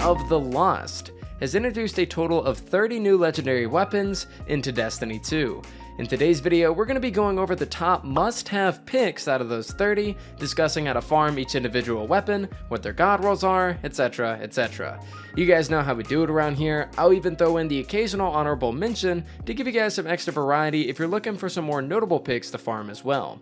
of the Lost has introduced a total of 30 new legendary weapons into Destiny 2. In today's video, we're going to be going over the top must-have picks out of those 30, discussing how to farm each individual weapon, what their god rolls are, etc, etc. You guys know how we do it around here. I'll even throw in the occasional honorable mention to give you guys some extra variety if you're looking for some more notable picks to farm as well.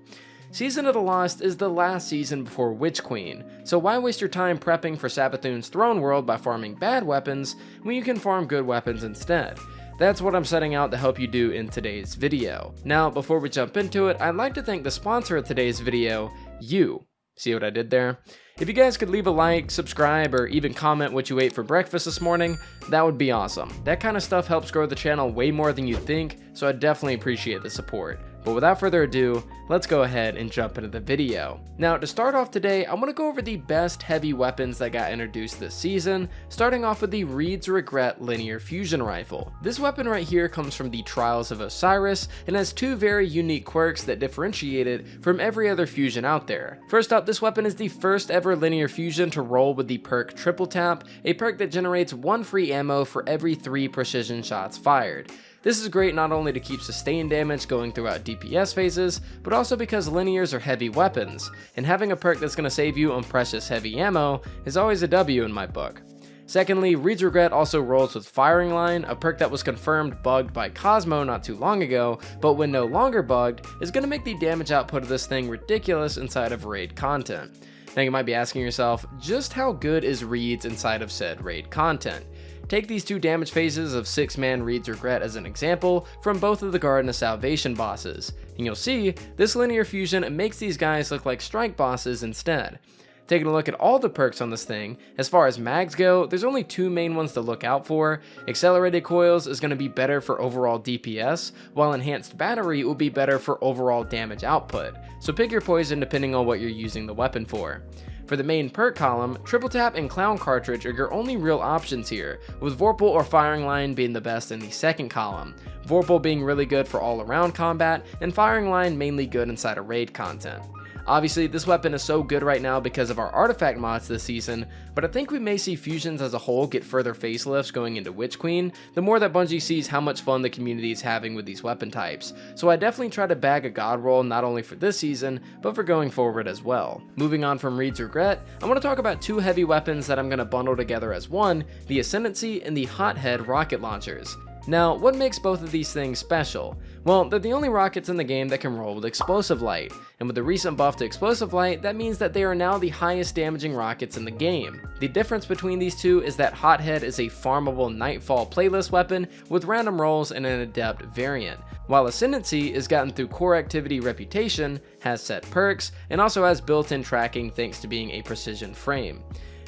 Season of the Lost is the last season before Witch Queen, so why waste your time prepping for Savathûn's throne world by farming bad weapons when you can farm good weapons instead? That's what I'm setting out to help you do in today's video. Now, before we jump into it, I'd like to thank the sponsor of today's video, you. See what I did there? If you guys could leave a like, subscribe, or even comment what you ate for breakfast this morning, that would be awesome. That kind of stuff helps grow the channel way more than you'd think, so I definitely appreciate the support. But without further ado, let's go ahead and jump into the video. Now, to start off today, I want to go over the best heavy weapons that got introduced this season, starting off with the Reed's Regret Linear Fusion Rifle. This weapon right here comes from the Trials of Osiris and has two very unique quirks that differentiate it from every other fusion out there. First up, this weapon is the first ever linear fusion to roll with the perk Triple Tap, a perk that generates 1 free ammo for every 3 precision shots fired. This is great not only to keep sustained damage going throughout DPS phases, but also because linears are heavy weapons, and having a perk that's going to save you on precious heavy ammo is always a W in my book. Secondly, Reed's Regret also rolls with Firing Line, a perk that was confirmed bugged by Cosmo not too long ago, but when no longer bugged, is going to make the damage output of this thing ridiculous inside of raid content. Now you might be asking yourself, just how good is Reed's inside of said raid content? Take these two damage phases of 6-man Reed's Regret as an example from both of the Garden of Salvation bosses, and you'll see this linear fusion makes these guys look like strike bosses instead. Taking a look at all the perks on this thing, as far as mags go, there's only 2 main ones to look out for. Accelerated Coils is going to be better for overall DPS, while Enhanced Battery will be better for overall damage output, so pick your poison depending on what you're using the weapon for. For the main perk column, Triple Tap and Clown Cartridge are your only real options here, with Vorpal or Firing Line being the best in the second column, Vorpal being really good for all around combat, and Firing Line mainly good inside of raid content. Obviously, this weapon is so good right now because of our artifact mods this season, but I think we may see fusions as a whole get further facelifts going into Witch Queen, the more that Bungie sees how much fun the community is having with these weapon types, so I definitely try to bag a god roll not only for this season, but for going forward as well. Moving on from Reed's Regret, I want to talk about 2 heavy weapons that I'm going to bundle together as one, the Ascendancy and the Hothead rocket launchers. Now, what makes both of these things special? Well, they're the only rockets in the game that can roll with Explosive Light, and with the recent buff to Explosive Light, that means that they are now the highest damaging rockets in the game. The difference between these two is that Hothead is a farmable Nightfall playlist weapon with random rolls and an adept variant, while Ascendancy is gotten through core activity reputation, has set perks, and also has built-in tracking thanks to being a precision frame.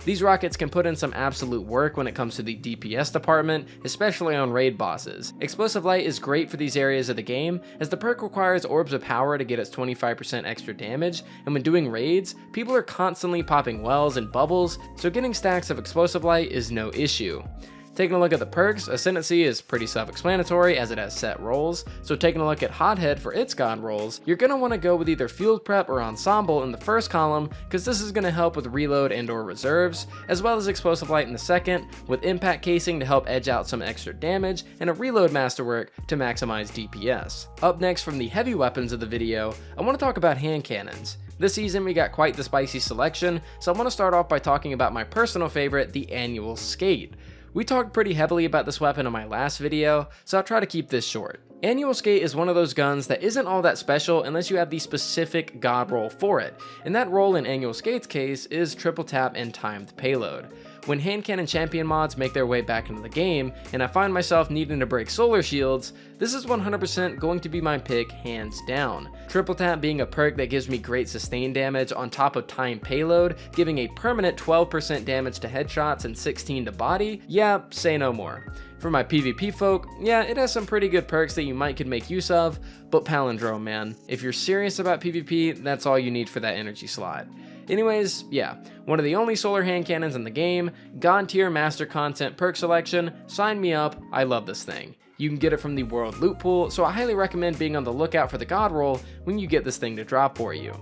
These rockets can put in some absolute work when it comes to the DPS department, especially on raid bosses. Explosive Light is great for these areas of the game, as the perk requires Orbs of Power to get its 25% extra damage, and when doing raids, people are constantly popping wells and bubbles, so getting stacks of Explosive Light is no issue. Taking a look at the perks, Ascendancy is pretty self-explanatory as it has set rolls, so taking a look at Hothead for its god rolls, you're going to want to go with either Field Prep or Ensemble in the first column, because this is going to help with reload and or reserves, as well as Explosive Light in the second, with Impact Casing to help edge out some extra damage, and a Reload Masterwork to maximize DPS. Up next from the heavy weapons of the video, I want to talk about hand cannons. This season we got quite the spicy selection, so I want to start off by talking about my personal favorite, the Annual Skate. We talked pretty heavily about this weapon in my last video, so I'll try to keep this short. Annual Skate is one of those guns that isn't all that special unless you have the specific god roll for it, and that roll in Annual Skate's case is Triple Tap and Timed Payload. When hand cannon champion mods make their way back into the game, and I find myself needing to break solar shields, this is 100% going to be my pick hands down. Triple Tap being a perk that gives me great sustain damage on top of time payload, giving a permanent 12% damage to headshots and 16 to body, yeah, say no more. For my PvP folk, yeah, it has some pretty good perks that you might could make use of, but Palindrome, man. If you're serious about PvP, that's all you need for that energy slot. Anyways, yeah, one of the only solar hand cannons in the game, God tier master content perk selection, sign me up, I love this thing. You can get it from the world loot pool, so I highly recommend being on the lookout for the god roll when you get this thing to drop for you.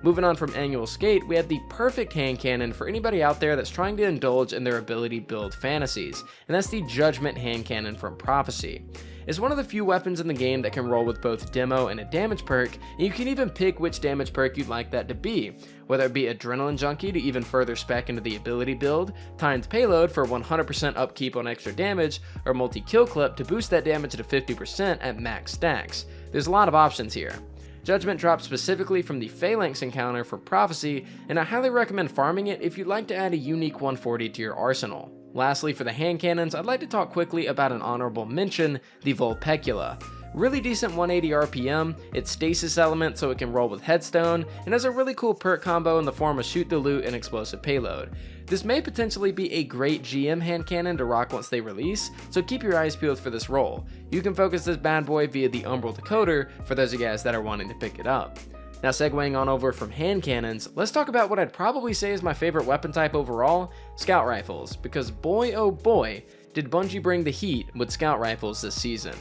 Moving on from Annual Skate, we have the perfect hand cannon for anybody out there that's trying to indulge in their ability build fantasies, and that's the Judgment hand cannon from Prophecy. It's one of the few weapons in the game that can roll with both demo and a damage perk, and you can even pick which damage perk you'd like that to be, whether it be Adrenaline Junkie to even further spec into the ability build, Timed Payload for 100% upkeep on extra damage, or Multi-Kill Clip to boost that damage to 50% at max stacks. There's a lot of options here. Judgment drops specifically from the Phalanx encounter for Prophecy, and I highly recommend farming it if you'd like to add a unique 140 to your arsenal. Lastly, for the hand cannons, I'd like to talk quickly about an honorable mention, the Vulpecula. Really decent 180 RPM, it's stasis element so it can roll with headstone, and has a really cool perk combo in the form of shoot the loot and explosive payload. This may potentially be a great GM hand cannon to rock once they release, so keep your eyes peeled for this role. You can focus this bad boy via the Umbral Decoder for those of you guys that are wanting to pick it up. Now segueing on over from hand cannons, let's talk about what I'd probably say is my favorite weapon type overall, Scout Rifles, because boy oh boy did Bungie bring the heat with Scout Rifles this season.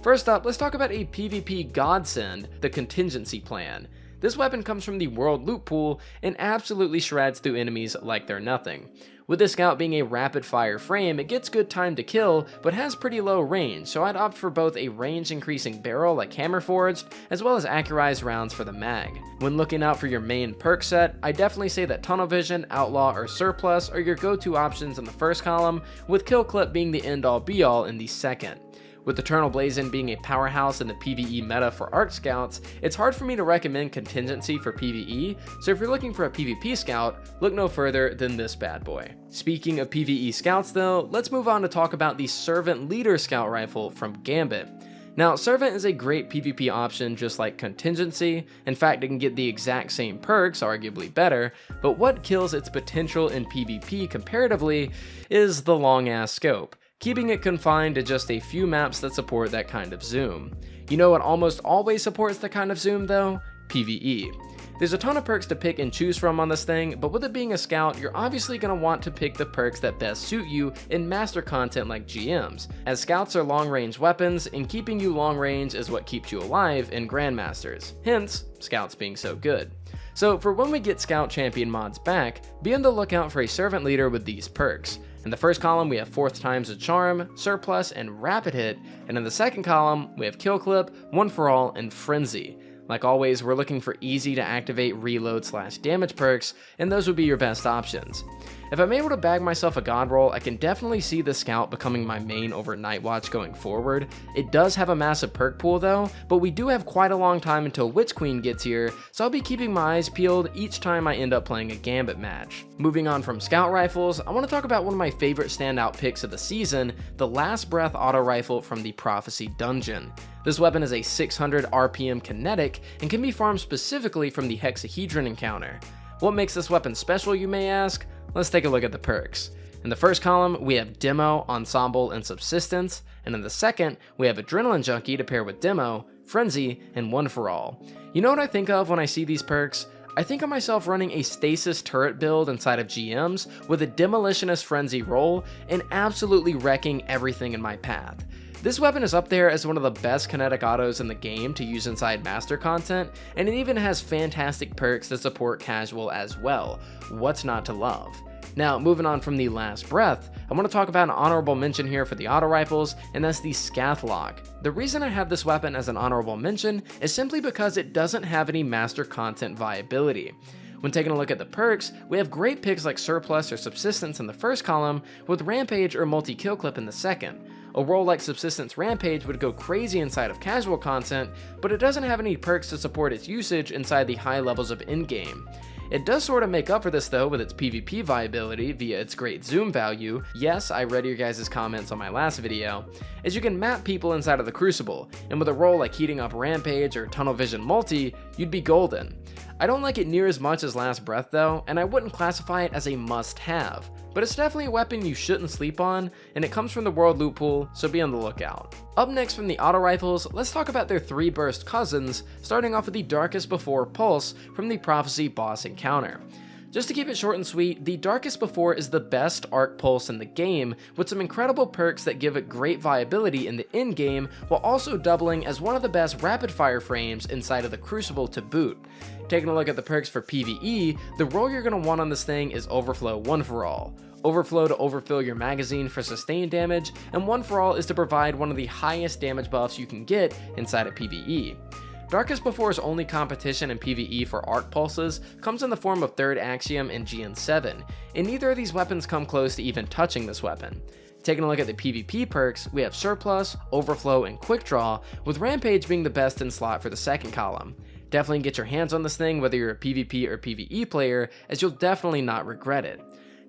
First up, let's talk about a PvP godsend, the Contingency Plan. This weapon comes from the World Loot Pool and absolutely shreds through enemies like they're nothing. With this scout being a rapid fire frame, it gets good time to kill, but has pretty low range, so I'd opt for both a range increasing barrel like Hammer Forged, as well as accurized rounds for the mag. When looking out for your main perk set, I definitely say that Tunnel Vision, Outlaw, or Surplus are your go-to options in the first column, with Kill Clip being the end-all be-all in the second. With Eternal Blazon being a powerhouse in the PvE meta for Arc Scouts, it's hard for me to recommend Contingency for PvE, so if you're looking for a PvP scout, look no further than this bad boy. Speaking of PvE scouts though, let's move on to talk about the Servant Leader Scout Rifle from Gambit. Now, Servant is a great PvP option just like Contingency. In fact, it can get the exact same perks, arguably better, but what kills its potential in PvP comparatively is the long-ass scope, keeping it confined to just a few maps that support that kind of zoom. You know what almost always supports that kind of zoom though? PvE. There's a ton of perks to pick and choose from on this thing, but with it being a scout, you're obviously going to want to pick the perks that best suit you in master content like GMs, as scouts are long-range weapons, and keeping you long-range is what keeps you alive in Grandmasters, hence, scouts being so good. So for when we get scout champion mods back, be on the lookout for a servant leader with these perks. In the first column, we have 4th times a charm, surplus, and rapid hit, and in the second column, we have kill clip, one for all, and frenzy. Like always, we're looking for easy to activate reload / damage perks, and those would be your best options. If I'm able to bag myself a god roll, I can definitely see the scout becoming my main over Night Watch going forward. It does have a massive perk pool though, but we do have quite a long time until Witch Queen gets here, so I'll be keeping my eyes peeled each time I end up playing a Gambit match. Moving on from scout rifles, I want to talk about one of my favorite standout picks of the season, the Last Breath auto rifle from the Prophecy dungeon. This weapon is a 600 RPM kinetic and can be farmed specifically from the Hexahedron encounter. What makes this weapon special, you may ask? Let's take a look at the perks. In the first column, we have Demo, Ensemble, and Subsistence, and in the second, we have Adrenaline Junkie to pair with Demo, Frenzy, and One for All. You know what I think of when I see these perks? I think of myself running a stasis turret build inside of GMs with a Demolitionist Frenzy roll and absolutely wrecking everything in my path. This weapon is up there as one of the best kinetic autos in the game to use inside master content, and it even has fantastic perks that support casual as well. What's not to love? Now, moving on from the Last Breath, I want to talk about an honorable mention here for the auto rifles, and that's the Scathlock. The reason I have this weapon as an honorable mention is simply because it doesn't have any master content viability. When taking a look at the perks, we have great picks like Surplus or Subsistence in the first column, with Rampage or Multi-Kill Clip in the second. A role like Subsistence Rampage would go crazy inside of casual content, but it doesn't have any perks to support its usage inside the high levels of in-game. It does sort of make up for this though with its PvP viability via its great zoom value. Yes, I read your guys' comments on my last video, as you can map people inside of the Crucible, and with a role like Heating Up Rampage or Tunnel Vision Multi, you'd be golden. I don't like it near as much as Last Breath though, and I wouldn't classify it as a must-have, but it's definitely a weapon you shouldn't sleep on, and it comes from the World Loot Pool, so be on the lookout. Up next from the auto rifles, let's talk about their 3-burst cousins, starting off with the Darkest Before Pulse from the Prophecy boss encounter. Just to keep it short and sweet, the Darkest Before is the best arc pulse in the game, with some incredible perks that give it great viability in the end game, while also doubling as one of the best rapid fire frames inside of the Crucible to boot. Taking a look at the perks for PvE, the role you're going to want on this thing is Overflow 1-for-all. Overflow to overfill your magazine for sustained damage, and 1-for-all is to provide one of the highest damage buffs you can get inside of PvE. Darkest Before's only competition in PvE for arc pulses comes in the form of Third Axiom and GN7, and neither of these weapons come close to even touching this weapon. Taking a look at the PvP perks, we have Surplus, Overflow, and Quick Draw, with Rampage being the best in slot for the second column. Definitely get your hands on this thing whether you're a PvP or PvE player, as you'll definitely not regret it.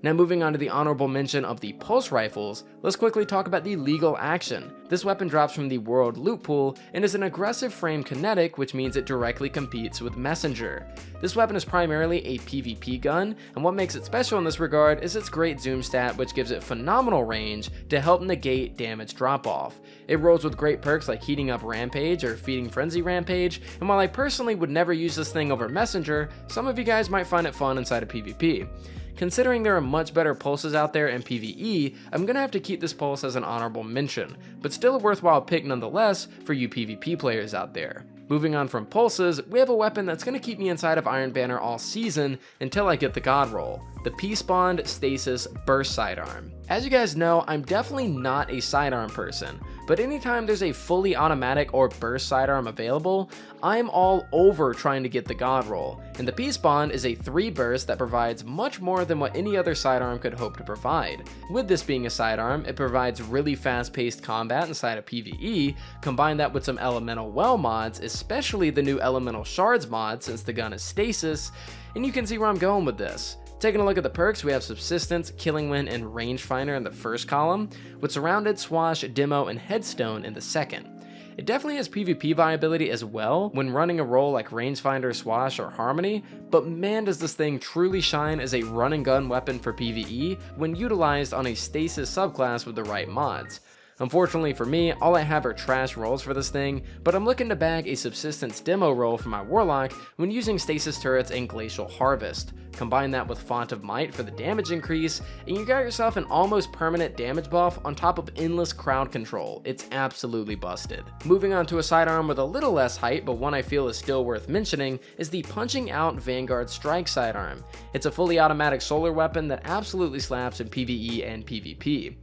Now moving on to the honorable mention of the pulse rifles, let's quickly talk about the legal action. This weapon drops from the world loot pool and is an aggressive frame kinetic, which means it directly competes with Messenger. This weapon is primarily a PvP gun, and what makes it special in this regard is its great zoom stat, which gives it phenomenal range to help negate damage drop off. It rolls with great perks like heating up Rampage or feeding Frenzy Rampage, and while I personally would never use this thing over Messenger, some of you guys might find it fun inside of PvP. Considering there are much better pulses out there in PvE, I'm gonna have to keep this pulse as an honorable mention, but still a worthwhile pick nonetheless for you PvP players out there. Moving on from pulses, we have a weapon that's gonna keep me inside of Iron Banner all season until I get the God roll, the Peace Bond Stasis Burst Sidearm. As you guys know, I'm definitely not a sidearm person, but anytime there's a fully automatic or burst sidearm available, I'm all over trying to get the God roll, and the Peace Bond is a 3 burst that provides much more than what any other sidearm could hope to provide. With this being a sidearm, it provides really fast-paced combat inside of PvE, combine that with some elemental well mods, especially the new elemental shards mod since the gun is stasis, and you can see where I'm going with this. Taking a look at the perks, we have Subsistence, Killing Wind, and Rangefinder in the first column, with Surrounded, Swash, Demo, and Headstone in the second. It definitely has PvP viability as well when running a role like Rangefinder, Swash, or Harmony, but man does this thing truly shine as a run and gun weapon for PvE when utilized on a stasis subclass with the right mods. Unfortunately for me, all I have are trash rolls for this thing, but I'm looking to bag a Subsistence demo roll for my Warlock when using stasis turrets and Glacial Harvest. Combine that with Font of Might for the damage increase, and you got yourself an almost permanent damage buff on top of endless crowd control. It's absolutely busted. Moving on to a sidearm with a little less height, but one I feel is still worth mentioning, is the Punching Out Vanguard Strike sidearm. It's a fully automatic solar weapon that absolutely slaps in PvE and PvP.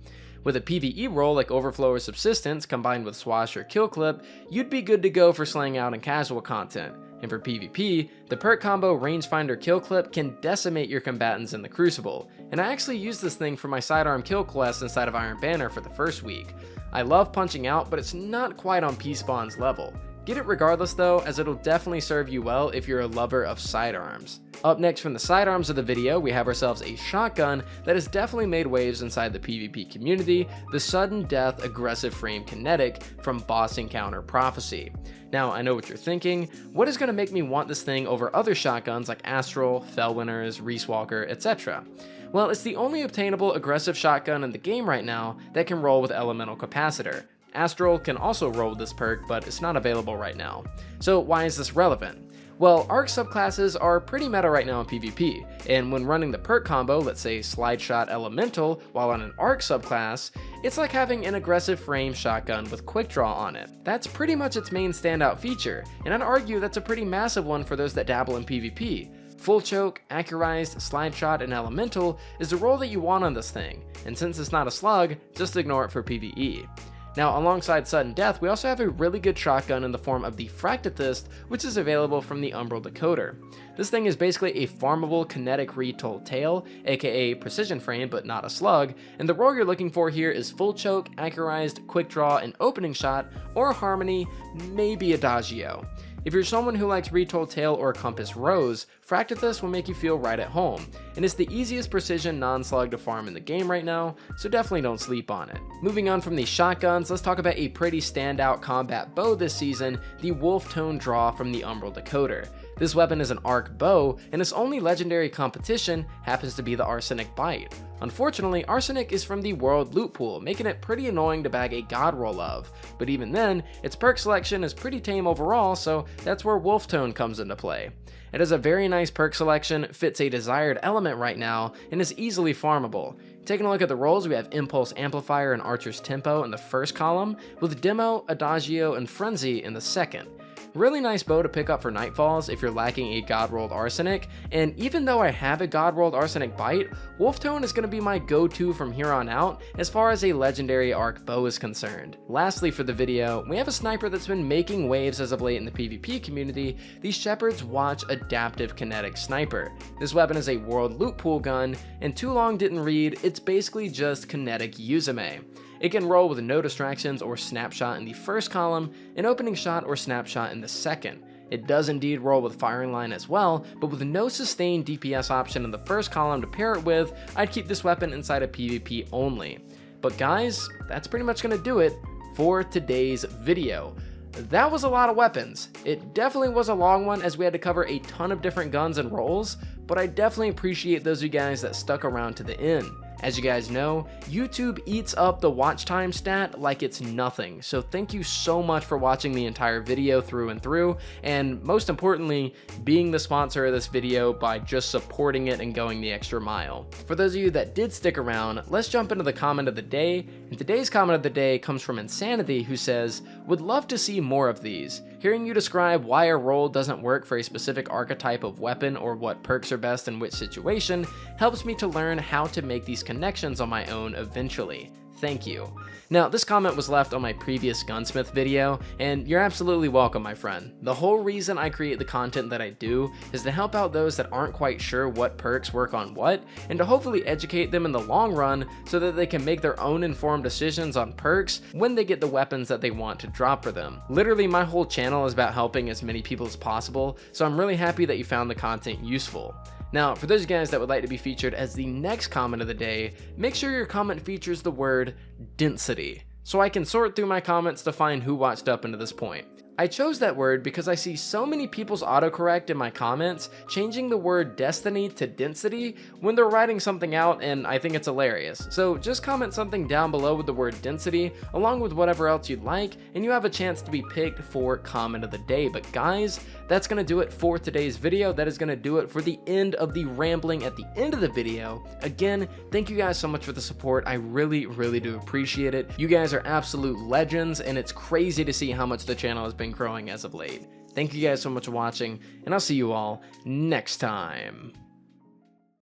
With a PvE role like Overflow or Subsistence combined with Swash or Kill Clip, you'd be good to go for slaying out and casual content. And for PvP, the perk combo Rangefinder Kill Clip can decimate your combatants in the Crucible, and I actually used this thing for my sidearm kill quest inside of Iron Banner for the first week. I love Punching Out, but it's not quite on Peace Bond's level. Get it regardless though, as it'll definitely serve you well if you're a lover of sidearms. Up next from the sidearms of the video, we have ourselves a shotgun that has definitely made waves inside the PvP community, the Sudden Death Aggressive Frame Kinetic from Boss Encounter Prophecy. Now, I know what you're thinking, what is going to make me want this thing over other shotguns like Astral, Fellwinners, Reese Walker, etc.? Well, it's the only obtainable aggressive shotgun in the game right now that can roll with Elemental Capacitor. Astral can also roll with this perk, but it's not available right now. So why is this relevant? Well, arc subclasses are pretty meta right now in PvP, and when running the perk combo, let's say Slide Shot Elemental, while on an arc subclass, it's like having an aggressive frame shotgun with quick draw on it. That's pretty much its main standout feature, and I'd argue that's a pretty massive one for those that dabble in PvP. Full Choke, Accurized, Slide Shot, and Elemental is the role that you want on this thing, and since it's not a slug, just ignore it for PvE. Now, alongside Sudden Death, we also have a really good shotgun in the form of the Fractithist, which is available from the Umbral Decoder. This thing is basically a farmable kinetic retold tail, aka precision frame but not a slug, and the role you're looking for here is Full Choke, Accurized, Quick Draw, and Opening Shot, or Harmony, maybe Adagio. If you're someone who likes Retold Tail or Compass Rose, Fractithus will make you feel right at home, and it's the easiest precision non-slug to farm in the game right now, so definitely don't sleep on it. Moving on from these shotguns, let's talk about a pretty standout combat bow this season, the Wolf Tone Draw from the Umbral Decoder. This weapon is an arc bow, and its only legendary competition happens to be the arsenic bite. Unfortunately, arsenic is from the world loot pool, making it pretty annoying to bag a god roll of, but even then, its perk selection is pretty tame overall, so that's where wolf tone comes into play. It has a very nice perk selection, fits a desired element right now, and is easily farmable. Taking a look at the rolls, we have Impulse Amplifier and Archer's Tempo in the first column, with Demo, Adagio, and Frenzy in the second. Really nice bow to pick up for Nightfalls if you're lacking a God-rolled Arsenic, and even though I have a God-rolled Arsenic Bite, Wolf Tone is going to be my go-to from here on out as far as a legendary arc bow is concerned. Lastly for the video, we have a sniper that's been making waves as of late in the PvP community, the Shepherd's Watch Adaptive Kinetic Sniper. This weapon is a world loot pool gun, and too long didn't read, it's basically just kinetic Yuzume. It can roll with no distractions or snapshot in the first column, an opening shot or snapshot in the second. It does indeed roll with firing line as well, but with no sustained DPS option in the first column to pair it with, I'd keep this weapon inside of PvP only. But guys, that's pretty much going to do it for today's video. That was a lot of weapons. It definitely was a long one as we had to cover a ton of different guns and rolls, but I definitely appreciate those of you guys that stuck around to the end. As you guys know, YouTube eats up the watch time stat like it's nothing, so thank you so much for watching the entire video through and through, and most importantly, being the sponsor of this video by just supporting it and going the extra mile. For those of you that did stick around, let's jump into the comment of the day, and today's comment of the day comes from Insanity, who says, "Would love to see more of these. Hearing you describe why a roll doesn't work for a specific archetype of weapon or what perks are best in which situation helps me to learn how to make these connections on my own eventually. Thank you." Now, this comment was left on my previous Gunsmith video, and you're absolutely welcome, my friend. The whole reason I create the content that I do is to help out those that aren't quite sure what perks work on what, and to hopefully educate them in the long run so that they can make their own informed decisions on perks when they get the weapons that they want to drop for them. Literally, my whole channel is about helping as many people as possible, so I'm really happy that you found the content useful. Now, for those of you guys that would like to be featured as the next comment of the day, make sure your comment features the word density, so I can sort through my comments to find who watched up into this point. I chose that word because I see so many people's autocorrect in my comments changing the word destiny to density when they're writing something out, and I think it's hilarious. So just comment something down below with the word density along with whatever else you'd like, and you have a chance to be picked for comment of the day. But guys, that's going to do it for today's video. That is going to do it for the end of the rambling at the end of the video. Again, thank you guys so much for the support. I really do appreciate it. You guys are absolute legends, and it's crazy to see how much the channel has been growing as of late. Thank you guys so much for watching, and I'll see you all next time.